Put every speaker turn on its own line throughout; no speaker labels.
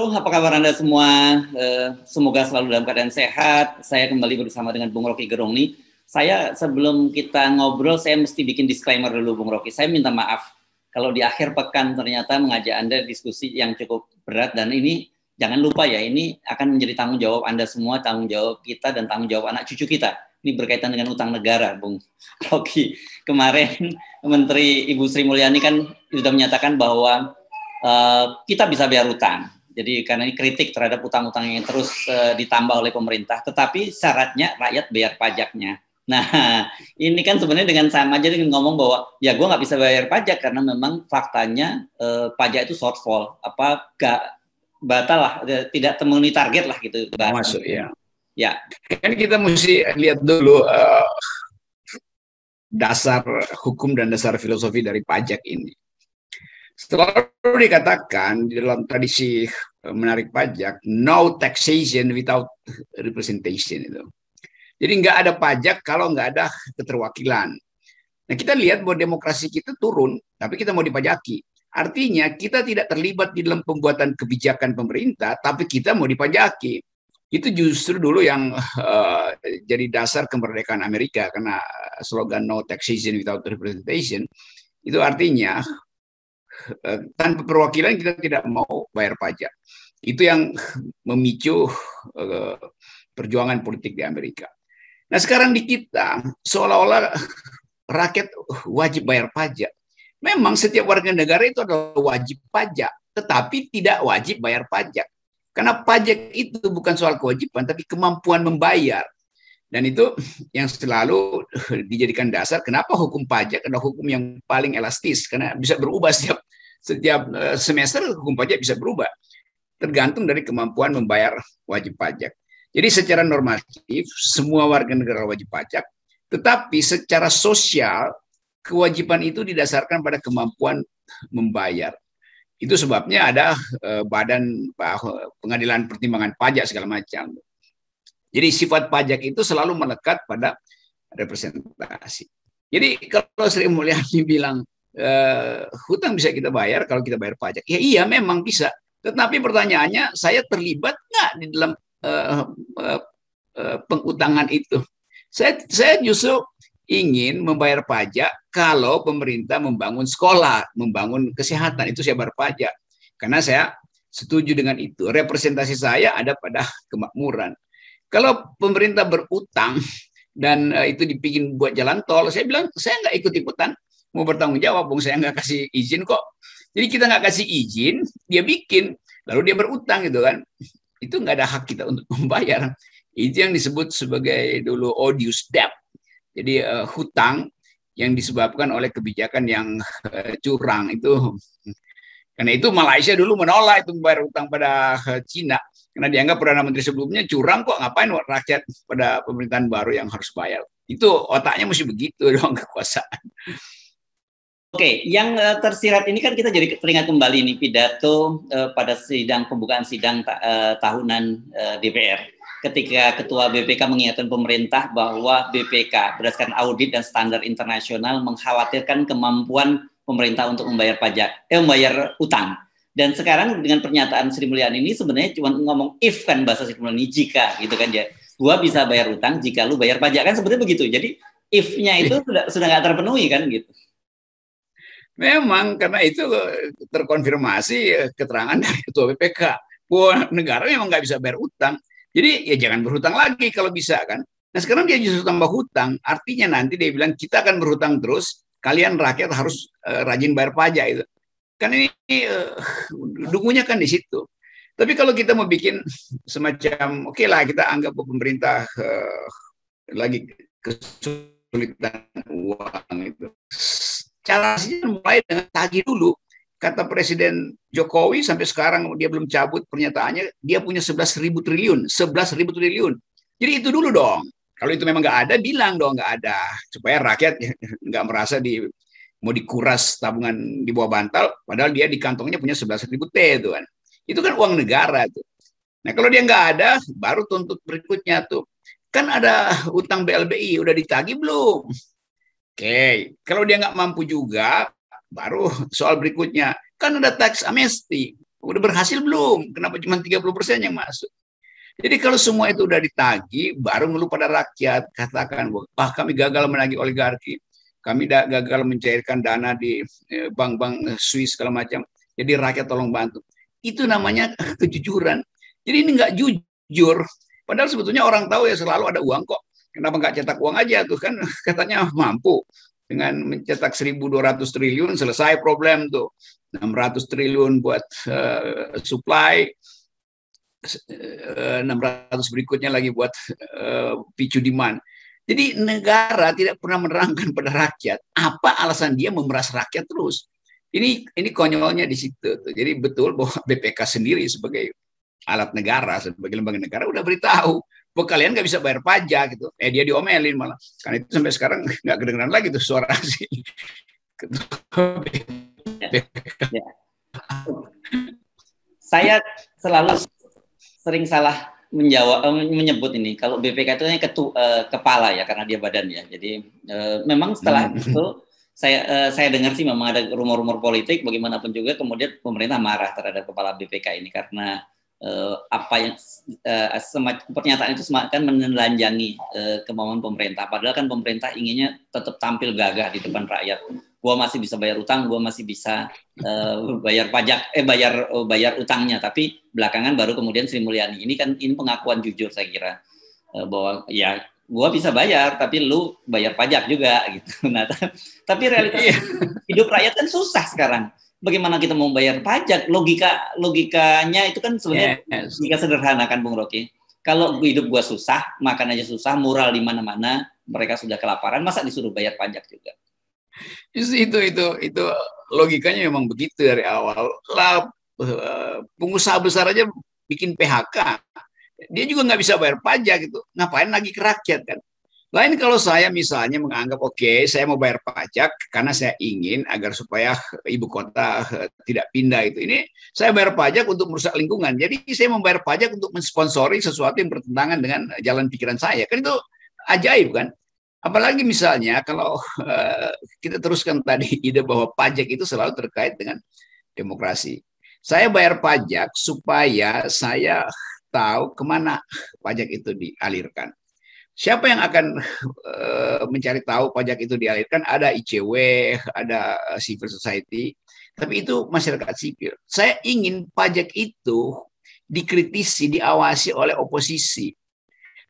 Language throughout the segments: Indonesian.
Halo, apa kabar Anda semua? Semoga selalu dalam keadaan sehat. Saya kembali bersama dengan Bung Rocky Gerung nih. Saya sebelum kita ngobrol, saya mesti bikin disclaimer dulu, Bung Rocky. Saya minta maaf kalau di akhir pekan ternyata mengajak Anda diskusi yang cukup berat, dan ini jangan lupa ya, ini akan menjadi tanggung jawab Anda semua, tanggung jawab kita, dan tanggung jawab anak cucu kita. Ini berkaitan dengan utang negara, Bung Rocky. Kemarin Menteri Ibu Sri Mulyani kan sudah menyatakan bahwa kita bisa bayar utang. Jadi karena ini kritik terhadap utang-utang yang terus ditambah oleh pemerintah, tetapi syaratnya rakyat bayar pajaknya. Nah, ini kan sebenarnya dengan sama aja dengan ngomong bahwa ya gue nggak bisa bayar pajak karena memang faktanya pajak itu shortfall, gak batal lah, tidak memenuhi target lah gitu.
Masuk ya.
Ya.
Kan kita mesti lihat dulu dasar hukum dan dasar filosofi dari pajak ini. Selalu dikatakan di dalam tradisi menarik pajak, no taxation without representation itu. Jadi nggak ada pajak kalau nggak ada keterwakilan. Nah, kita lihat bahwa demokrasi kita turun, tapi kita mau dipajaki. Artinya kita tidak terlibat di dalam pembuatan kebijakan pemerintah, tapi kita mau dipajaki. Itu justru dulu yang jadi dasar kemerdekaan Amerika, karena slogan no taxation without representation. Itu artinya tanpa perwakilan kita tidak mau bayar pajak. Itu yang memicu perjuangan politik di Amerika. Nah, sekarang di kita seolah-olah rakyat wajib bayar pajak. Memang setiap warga negara itu adalah wajib pajak, tetapi tidak wajib bayar pajak. Karena pajak itu bukan soal kewajiban, tapi kemampuan membayar. Dan itu yang selalu dijadikan dasar kenapa hukum pajak adalah hukum yang paling elastis, karena bisa berubah setiap semester. Hukum pajak bisa berubah tergantung dari kemampuan membayar wajib pajak. Jadi secara normatif semua warga negara wajib pajak, tetapi secara sosial kewajiban itu didasarkan pada kemampuan membayar. Itu sebabnya ada badan pengadilan pertimbangan pajak segala macam. Jadi sifat pajak itu selalu melekat pada representasi. Jadi kalau Sri Mulyani bilang hutang bisa kita bayar kalau kita bayar pajak, ya iya memang bisa. Tetapi pertanyaannya, saya terlibat nggak di dalam pengutangan itu? Saya justru ingin membayar pajak kalau pemerintah membangun sekolah, membangun kesehatan, itu saya bayar pajak. Karena saya setuju dengan itu. Representasi saya ada pada kemakmuran. Kalau pemerintah berutang dan itu dibikin buat jalan tol, saya bilang saya nggak ikut-ikutan, mau bertanggung jawab, saya nggak kasih izin kok. Jadi kita nggak kasih izin, dia bikin, lalu dia berutang gitu kan. Itu nggak ada hak kita untuk membayar. Itu yang disebut sebagai dulu odious debt. Jadi hutang yang disebabkan oleh kebijakan yang curang itu. Karena itu Malaysia dulu menolak itu membayar hutang pada Cina. Karena dianggap Perdana Menteri sebelumnya curang kok, ngapain rakyat pada pemerintahan baru yang harus bayar. Itu otaknya mesti begitu dong kekuasaan.
Oke, yang tersirat ini kan kita jadi teringat kembali nih pidato pada pembukaan sidang tahunan DPR. Ketika Ketua BPK mengingatkan pemerintah bahwa BPK berdasarkan audit dan standar internasional mengkhawatirkan kemampuan pemerintah untuk membayar membayar utang. Dan sekarang dengan pernyataan Sri Mulyani ini sebenarnya cuma ngomong if, kan bahasa Sri Mulyani, jika gitu kan ya. Gua bisa bayar utang jika lu bayar pajak, kan sebenarnya begitu. Jadi if-nya itu sudah nggak terpenuhi kan gitu.
Memang karena itu terkonfirmasi keterangan dari Ketua BPK bahwa negara memang nggak bisa bayar utang. Jadi ya jangan berhutang lagi kalau bisa kan. Nah sekarang dia justru tambah hutang. Artinya nanti dia bilang kita akan berhutang terus. Kalian rakyat harus rajin bayar pajak itu. Kan ini dukunnya kan di situ. Tapi kalau kita mau bikin semacam oke lah kita anggap pemerintah lagi kesulitan uang itu. Caranya mulai dengan tagih dulu. Kata Presiden Jokowi sampai sekarang dia belum cabut pernyataannya, dia punya 11.000 triliun. 11.000 triliun. Jadi itu dulu dong. Kalau itu memang nggak ada, bilang dong nggak ada. Supaya rakyat nggak merasa mau dikuras tabungan di bawah bantal, padahal dia di kantongnya punya 11.000 T itu kan. Itu kan uang negara tuh. Nah kalau dia nggak ada, baru tuntut berikutnya tuh. Kan ada utang BLBI, udah ditagih belum? Oke, kalau dia nggak mampu juga, baru soal berikutnya. Kan ada tax amnesty. Udah berhasil belum? Kenapa cuma 30% yang masuk? Jadi kalau semua itu udah ditagih, baru ngeluh pada rakyat, katakan, wah kami gagal menagih oligarki, kami gagal mencairkan dana di bank-bank Swiss segala macam. Jadi rakyat tolong bantu. Itu namanya kejujuran. Jadi ini nggak jujur. Padahal sebetulnya orang tahu ya selalu ada uang kok. Kenapa nggak cetak uang aja tuh kan katanya mampu dengan mencetak 1.200 triliun selesai problem tuh. 600 triliun buat supply, 600 berikutnya lagi buat picu demand. Jadi negara tidak pernah menerangkan pada rakyat apa alasan dia memeras rakyat terus. Ini konyolnya di situ. Jadi betul bahwa BPK sendiri sebagai alat negara, sebagai lembaga negara udah beritahu bahwa kalian nggak bisa bayar pajak gitu. Dia diomelin malah. Karena itu sampai sekarang nggak kedengeran lagi tuh suara si ketua BPK.
Ya. Saya selalu sering salah menyebut ini. Kalau BPK itu hanya kepala ya, karena dia badan ya. Jadi memang setelah itu saya dengar sih memang ada rumor-rumor politik bagaimanapun juga kemudian pemerintah marah terhadap kepala BPK ini karena apa yang pernyataan itu kan menelanjangi kemauan pemerintah. Padahal kan pemerintah inginnya tetap tampil gagah di depan rakyat. Gua masih bisa bayar utang, gua masih bisa bayar pajak, bayar utangnya. Tapi belakangan baru kemudian Sri Mulyani ini pengakuan jujur saya kira bahwa ya gua bisa bayar, tapi lu bayar pajak juga gitu. Nah, tapi realitas hidup rakyat kan susah sekarang. Bagaimana kita mau bayar pajak? Logikanya itu kan sebenarnya logika sederhana kan, Bung Rocky. Kalau hidup gua susah, makan aja susah, mural di mana-mana, mereka sudah kelaparan, masa disuruh bayar pajak juga?
Itu logikanya memang begitu dari awal. Lah, pengusaha besar aja bikin PHK, dia juga nggak bisa bayar pajak gitu. Ngapain lagi ke rakyat kan? Lain kalau saya misalnya menganggap oke, saya mau bayar pajak karena saya ingin agar supaya ibu kota tidak pindah itu. Ini saya bayar pajak untuk merusak lingkungan. Jadi saya membayar pajak untuk mensponsori sesuatu yang bertentangan dengan jalan pikiran saya. Kan itu ajaib kan? Apalagi misalnya kalau kita teruskan tadi ide bahwa pajak itu selalu terkait dengan demokrasi. Saya bayar pajak supaya saya tahu kemana pajak itu dialirkan. Siapa yang akan mencari tahu pajak itu dialirkan? Ada ICW, ada civil society, tapi itu masyarakat sipil. Saya ingin pajak itu dikritisi, diawasi oleh oposisi.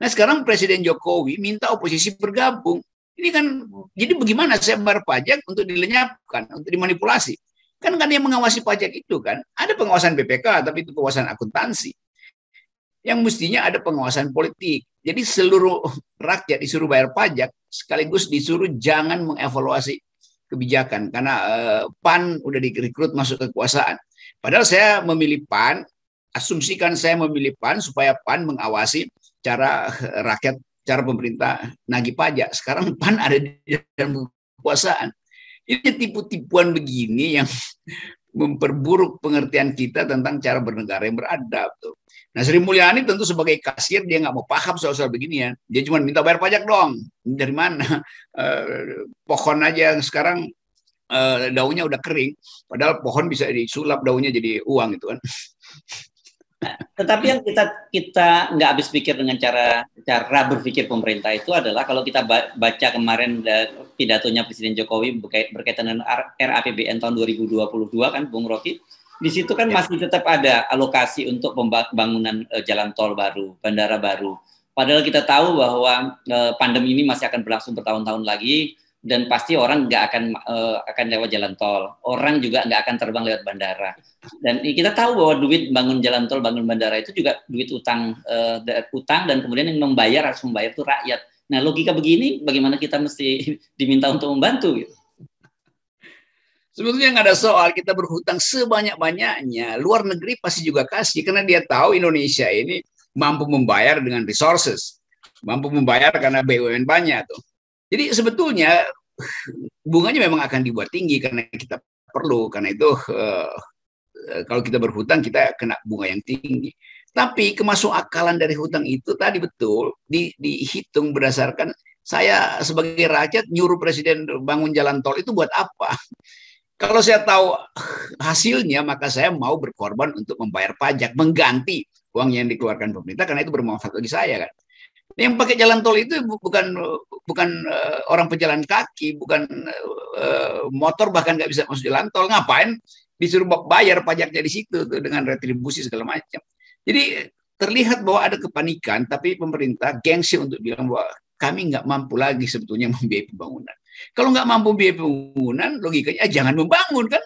Nah sekarang Presiden Jokowi minta oposisi bergabung. Ini kan, jadi bagaimana saya bayar pajak untuk dilenyapkan, untuk dimanipulasi? Kan yang mengawasi pajak itu kan, ada pengawasan BPK, tapi itu pengawasan akuntansi. Yang mestinya ada pengawasan politik. Jadi seluruh rakyat disuruh bayar pajak, sekaligus disuruh jangan mengevaluasi kebijakan. Karena PAN udah direkrut masuk kekuasaan. Padahal saya memilih PAN, asumsikan saya memilih PAN supaya PAN mengawasi cara rakyat, cara pemerintah nagih pajak. Sekarang PAN ada di dalam kekuasaan. Ini tipu-tipuan begini yang memperburuk pengertian kita tentang cara bernegara yang beradab. Tuh. Nah Sri Mulyani tentu sebagai kasir dia nggak mau paham soal-soal beginian. Dia cuma minta bayar pajak dong. Dari mana? Pohon aja sekarang daunnya udah kering. Padahal pohon bisa disulap daunnya jadi uang itu kan.
Tetapi yang kita nggak habis pikir dengan cara berpikir pemerintah itu adalah kalau kita baca kemarin pidatonya Presiden Jokowi berkaitan dengan RAPBN tahun 2022 kan, Bung Rocky, di situ kan masih tetap ada alokasi untuk pembangunan jalan tol baru, bandara baru. Padahal kita tahu bahwa pandemi ini masih akan berlangsung bertahun-tahun lagi. Dan pasti orang nggak akan lewat jalan tol, orang juga nggak akan terbang lewat bandara. Dan kita tahu bahwa duit bangun jalan tol, bangun bandara itu juga duit utang dan kemudian yang harus membayar itu rakyat. Nah logika begini, bagaimana kita mesti diminta untuk membantu? Gitu?
Sebetulnya nggak ada soal kita berhutang sebanyak-banyaknya. Luar negeri pasti juga kasih karena dia tahu Indonesia ini mampu membayar dengan resources, mampu membayar karena BUMN banyak tuh. Jadi sebetulnya bunganya memang akan dibuat tinggi karena kita perlu, karena itu kalau kita berhutang kita kena bunga yang tinggi. Tapi kemasuk akalan dari hutang itu tadi betul dihitung berdasarkan saya sebagai rakyat nyuruh presiden bangun jalan tol itu buat apa? Kalau saya tahu hasilnya, maka saya mau berkorban untuk membayar pajak, mengganti uang yang dikeluarkan pemerintah, karena itu bermanfaat bagi saya kan. Yang pakai jalan tol itu bukan orang pejalan kaki, bukan motor, bahkan nggak bisa masuk jalan tol. Ngapain disuruh bayar pajaknya di situ tuh, dengan retribusi segala macam. Jadi terlihat bahwa ada kepanikan, tapi pemerintah gengsi untuk bilang bahwa kami nggak mampu lagi sebetulnya membiayai pembangunan. Kalau nggak mampu biaya pembangunan, logikanya jangan membangun kan,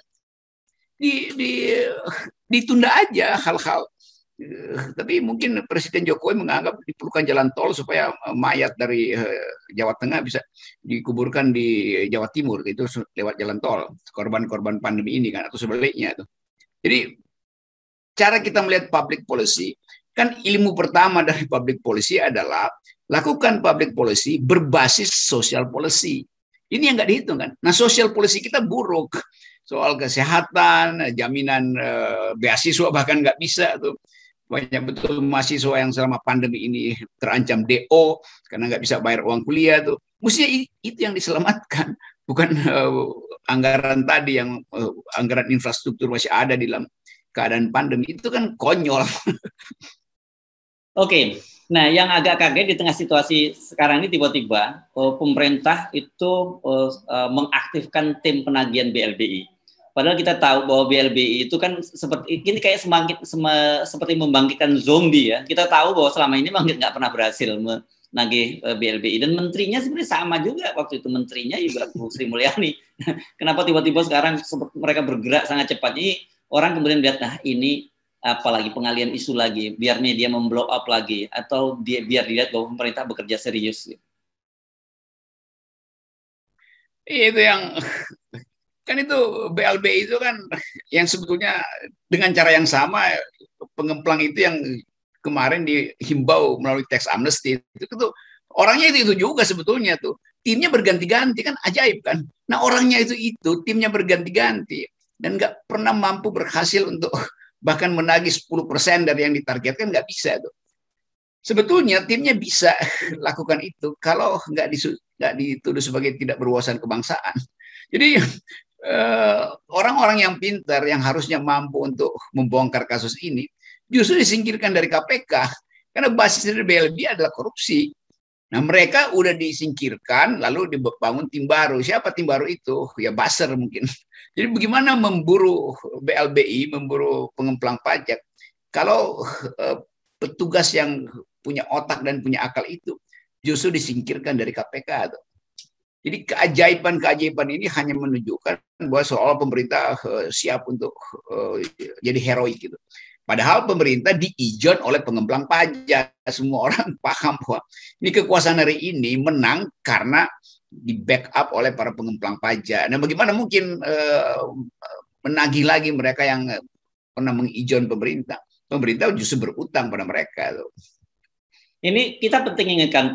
ditunda aja hal-hal. Tapi mungkin Presiden Jokowi menganggap diperlukan jalan tol supaya mayat dari Jawa Tengah bisa dikuburkan di Jawa Timur, itu lewat jalan tol, korban-korban pandemi ini kan, atau sebaliknya tuh. Jadi cara kita melihat public policy, kan ilmu pertama dari public policy adalah lakukan public policy berbasis social policy. Ini yang nggak dihitung kan. Nah, social policy kita buruk. Soal kesehatan, jaminan beasiswa bahkan nggak bisa tuh. Banyak betul mahasiswa yang selama pandemi ini terancam DO karena nggak bisa bayar uang kuliah tuh. Mestinya itu yang diselamatkan, bukan anggaran tadi yang anggaran infrastruktur masih ada di dalam keadaan pandemi. Itu kan konyol.
Oke, nah yang agak kaget di tengah situasi sekarang ini tiba-tiba pemerintah itu mengaktifkan tim penagihan BLBI. Padahal kita tahu bahwa BLBI itu kan seperti ini kayak seperti membangkitkan zombie ya. Kita tahu bahwa selama ini nggak pernah berhasil menagih BLBI, dan menterinya sebenarnya sama juga waktu itu, menterinya juga Bu Sri Mulyani. Kenapa tiba-tiba sekarang mereka bergerak sangat cepat? Ini orang kemudian lihat, nah ini apalagi pengalian isu lagi, biar media memblow up lagi, atau biar dilihat bahwa pemerintah bekerja serius.
Itu yang kan itu BLBI itu kan yang sebetulnya dengan cara yang sama, pengemplang itu yang kemarin dihimbau melalui tax amnesty itu orangnya itu juga sebetulnya tuh, timnya berganti-ganti kan, ajaib kan. Nah, orangnya itu timnya berganti-ganti dan nggak pernah mampu berhasil untuk bahkan menagih 10% dari yang ditargetkan, nggak bisa tuh. Sebetulnya timnya bisa lakukan itu kalau nggak dituduh sebagai tidak berwawasan kebangsaan. Jadi orang-orang yang pintar yang harusnya mampu untuk membongkar kasus ini justru disingkirkan dari KPK karena basis dari BLBI adalah korupsi. Nah, mereka udah disingkirkan lalu dibangun tim baru. Siapa tim baru itu? Ya Basser mungkin. Jadi bagaimana memburu BLBI, memburu pengemplang pajak kalau petugas yang punya otak dan punya akal itu justru disingkirkan dari KPK tuh. Jadi keajaiban ini hanya menunjukkan bahwa seolah pemerintah siap untuk jadi heroik gitu. Padahal pemerintah diijon oleh pengemplang pajak. Semua orang paham bahwa ini kekuasaan hari ini menang karena di backup oleh para pengemplang pajak. Nah, bagaimana mungkin menagih lagi mereka yang pernah mengijon pemerintah? Pemerintah justru berutang pada mereka.
Ini kita penting ingatkan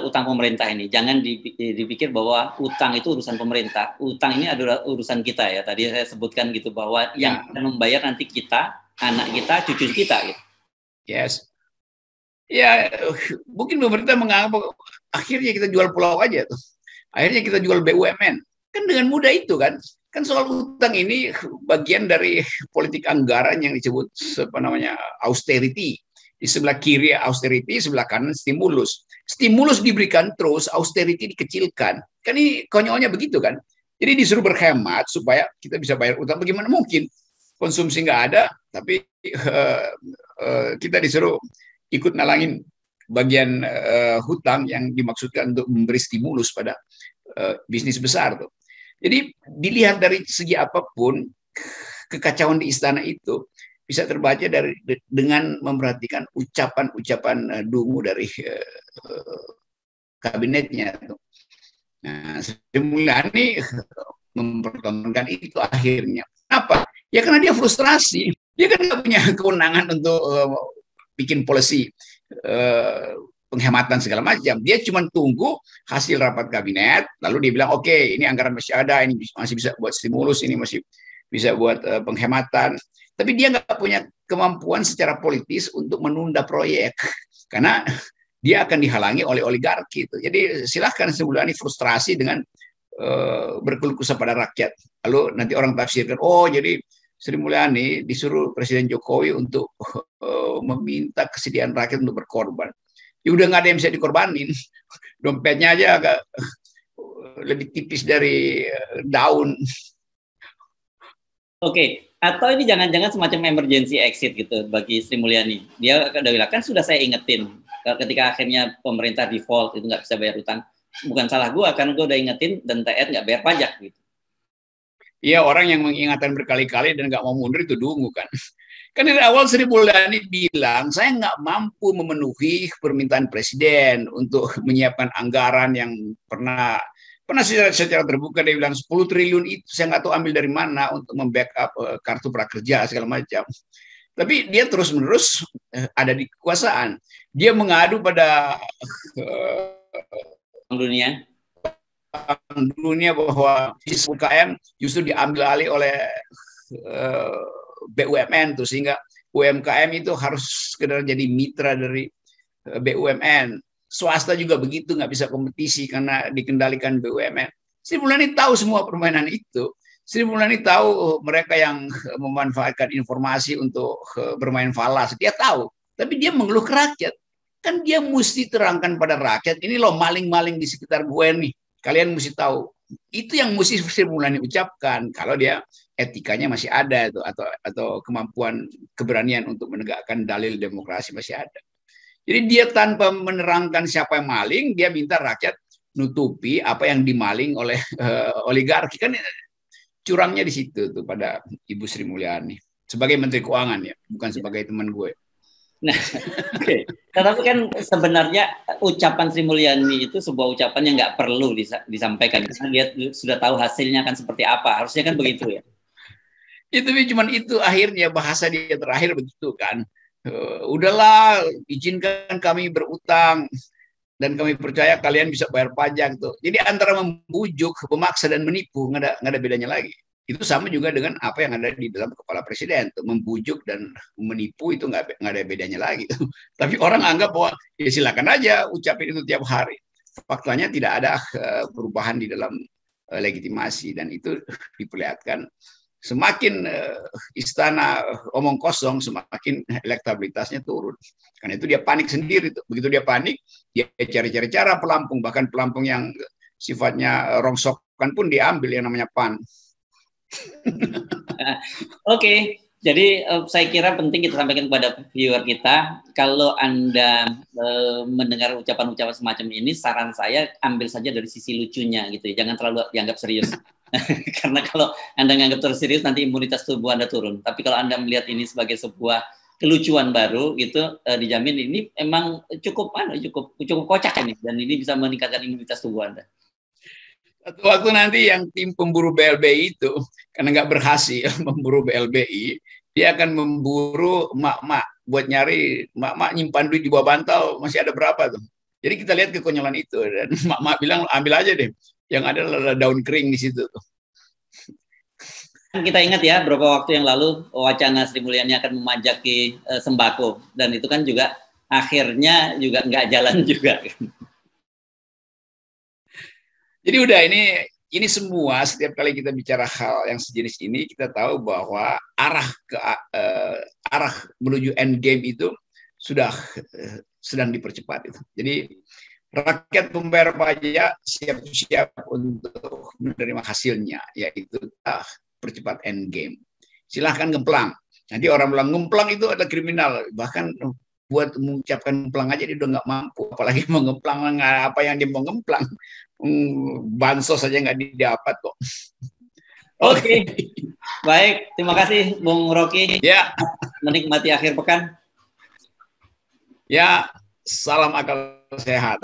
utang pemerintah ini. Jangan dipikir bahwa utang itu urusan pemerintah. Utang ini adalah urusan kita ya. Tadi saya sebutkan gitu bahwa yang akan membayar nanti kita, anak kita, cucu kita. Gitu.
Yes. Ya, mungkin pemerintah menganggap akhirnya kita jual pulau aja tuh. Akhirnya kita jual BUMN. Kan dengan mudah itu kan. Kan soal utang ini bagian dari politik anggaran yang disebut austerity. Di sebelah kiri austerity, sebelah kanan stimulus. Stimulus diberikan terus, austerity dikecilkan. Kan ini konyolnya begitu kan. Jadi disuruh berhemat supaya kita bisa bayar utang. Bagaimana mungkin? Konsumsi nggak ada, tapi kita disuruh ikut nalangin bagian hutang yang dimaksudkan untuk memberi stimulus pada bisnis besar tuh. Jadi dilihat dari segi apapun, kekacauan di istana itu bisa terbaca dengan memperhatikan ucapan-ucapan dungu dari kabinetnya. Nah, Sri Mulyani mempertontonkan itu akhirnya. Apa? Ya karena dia frustrasi. Dia kan nggak punya kewenangan untuk bikin polisi penghematan segala macam. Dia cuma tunggu hasil rapat kabinet, lalu dia bilang, oke, ini anggaran masih ada, ini masih bisa buat stimulus, ini masih bisa buat penghematan. Tapi dia nggak punya kemampuan secara politis untuk menunda proyek karena dia akan dihalangi oleh oligarki itu. Jadi silahkan Sri Mulyani frustrasi dengan berkeluh kesah pada rakyat. Lalu nanti orang tafsirkan, oh jadi Sri Mulyani disuruh Presiden Jokowi untuk meminta kesediaan rakyat untuk berkorban. Ya udah nggak ada yang bisa dikorbanin. Dompetnya aja agak lebih tipis dari daun.
Oke, atau ini jangan-jangan semacam emergency exit gitu bagi Sri Mulyani. Dia udah bilang, kan sudah saya ingetin ketika akhirnya pemerintah default itu nggak bisa bayar utang. Bukan salah gue, karena gue udah ingetin dan TR nggak bayar pajak gitu.
Iya, orang yang mengingatkan berkali-kali dan nggak mau mundur itu dungu kan. Kan dari awal Sri Mulyani bilang, saya nggak mampu memenuhi permintaan presiden untuk menyiapkan anggaran yang pernah secara terbuka dia bilang 10 triliun itu saya nggak tahu ambil dari mana untuk membackup kartu prakerja segala macam. Tapi dia terus-menerus ada di kekuasaan. Dia mengadu pada
dunia
bahwa UKM justru diambil alih oleh BUMN tuh, sehingga UMKM itu harus sekedar jadi mitra dari BUMN. Swasta juga begitu, nggak bisa kompetisi karena dikendalikan BUMN. Sri Mulyani tahu semua permainan itu. Sri Mulyani tahu mereka yang memanfaatkan informasi untuk bermain falas. Dia tahu, tapi dia mengeluh ke rakyat. Kan dia mesti terangkan pada rakyat, ini loh maling-maling di sekitar gue nih. Kalian mesti tahu. Itu yang mesti Sri Mulyani ucapkan kalau dia etikanya masih ada itu, atau kemampuan keberanian untuk menegakkan dalil demokrasi masih ada. Jadi dia tanpa menerangkan siapa yang maling, dia minta rakyat nutupi apa yang dimaling oleh oligarki. Kan curangnya di situ tuh pada Ibu Sri Mulyani sebagai Menteri Keuangan ya, bukan sebagai teman gue.
Nah, okay. Tetapi kan sebenarnya ucapan Sri Mulyani itu sebuah ucapan yang nggak perlu disampaikan karena dia sudah tahu hasilnya akan seperti apa. Harusnya kan begitu ya.
Itu cuman itu akhirnya bahasa dia terakhir begitu kan. Udahlah, izinkan kami berutang dan kami percaya kalian bisa bayar pajak tuh. Jadi antara membujuk, memaksa dan menipu nggak ada bedanya lagi. Itu sama juga dengan apa yang ada di dalam kepala presiden tuh, membujuk dan menipu itu nggak ada bedanya lagi. Tapi orang anggap bahwa ya silakan aja ucapin itu tiap hari. Faktanya tidak ada perubahan di dalam legitimasi dan itu diperlihatkan. Semakin istana omong kosong, semakin elektabilitasnya turun. Karena itu dia panik sendiri. Begitu dia panik, dia cari-cari cara pelampung. Bahkan pelampung yang sifatnya rongsokan pun diambil yang namanya PAN.
Oke, jadi saya kira penting kita sampaikan kepada viewer kita. Kalau Anda mendengar ucapan-ucapan semacam ini, saran saya ambil saja dari sisi lucunya gitu. Jangan terlalu dianggap serius. Karena kalau Anda menganggap terus serius, nanti imunitas tubuh Anda turun. Tapi kalau Anda melihat ini sebagai sebuah kelucuan baru, gitu, dijamin ini emang cukup kocak ini, dan ini bisa meningkatkan imunitas tubuh Anda.
Satu waktu nanti yang tim pemburu BLBI itu, karena nggak berhasil memburu BLBI, dia akan memburu emak-emak buat nyari emak-emak nyimpan duit di bawah bantal, masih ada berapa tuh. Jadi kita lihat kekonyolan itu, dan emak-emak bilang ambil aja deh. Yang ada adalah daun kering di situ.
Kita ingat ya, beberapa waktu yang lalu wacana Sri Mulyani akan memajaki sembako, dan itu kan juga akhirnya juga nggak jalan juga.
Jadi udah ini semua setiap kali kita bicara hal yang sejenis ini kita tahu bahwa arah menuju end game itu sudah sedang dipercepat itu. Jadi rakyat pembayar pajak siap-siap untuk menerima hasilnya, yaitu percepat end game. Silahkan gemplang. Nanti orang bilang gemplang itu adalah kriminal. Bahkan buat mengucapkan gemplang aja dia udah nggak mampu. Apalagi mau gemplang, apa yang dia mau gemplang. Bansos saja nggak didapat kok.
Oke. Baik. Terima kasih Bung Rocky.
Ya.
Menikmati akhir pekan.
Ya, salam akal sehat.